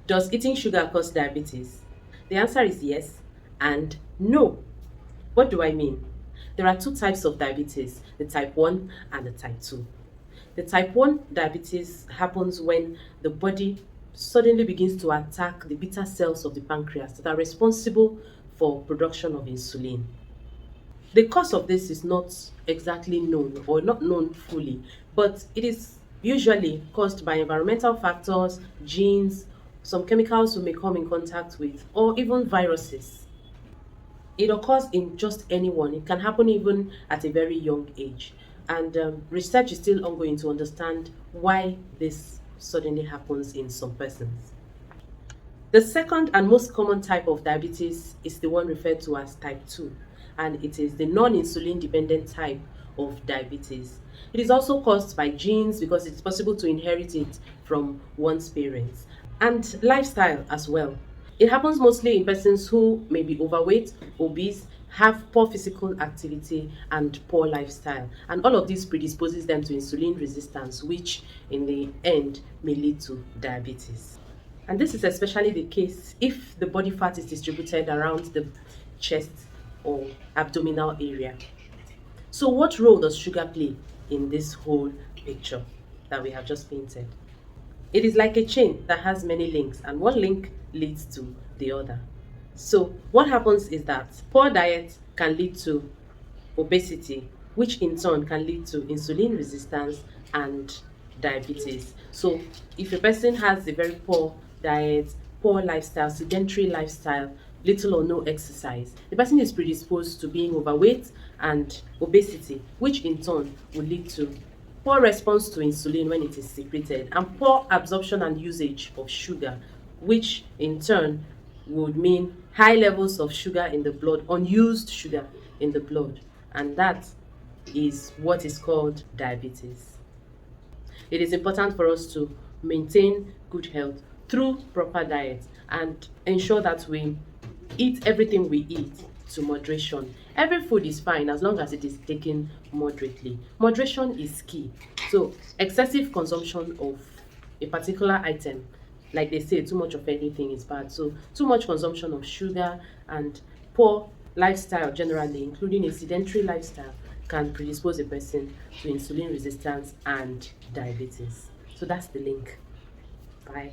Does eating sugar cause diabetes? The answer is yes and no. What do I mean? There are two types of diabetes, the type 1 and the type 2. The type 1 diabetes happens when the body suddenly begins to attack the beta cells of the pancreas that are responsible for production of insulin. The cause of this is not exactly known or not known fully, but it is usually caused by environmental factors, genes, some chemicals we may come in contact with, or even viruses. It occurs in just anyone. It can happen even at a very young age. And research is still ongoing to understand why this suddenly happens in some persons. The second and most common type of diabetes is the one referred to as type 2, and it is the non insulin dependent type of diabetes. It is also caused by genes because it's possible to inherit it from one's parents, and lifestyle as well. It happens mostly in persons who may be overweight, obese, have poor physical activity, and poor lifestyle. And all of this predisposes them to insulin resistance, which in the end may lead to diabetes. And this is especially the case if the body fat is distributed around the chest or abdominal area. So, what role does sugar play in this whole picture that we have just painted? It is like a chain that has many links, and one link leads to the other. So, what happens is that poor diet can lead to obesity, which in turn can lead to insulin resistance and diabetes. So, if a person has a very poor diet, poor lifestyle, sedentary lifestyle, little or no exercise, the person is predisposed to being overweight and obesity, which in turn will lead to poor response to insulin when it is secreted, and poor absorption and usage of sugar, which in turn would mean high levels of sugar in the blood, unused sugar in the blood, and that is what is called diabetes. It is important for us to maintain good health through proper diet and ensure that we eat everything we eat to moderation. Every food is fine as long as it is taken moderately. Moderation is key. So, excessive consumption of a particular item, like they say, too much of anything is bad. So, too much consumption of sugar and poor lifestyle generally, including a sedentary lifestyle, can predispose a person to insulin resistance and diabetes. So, that's the link. Bye.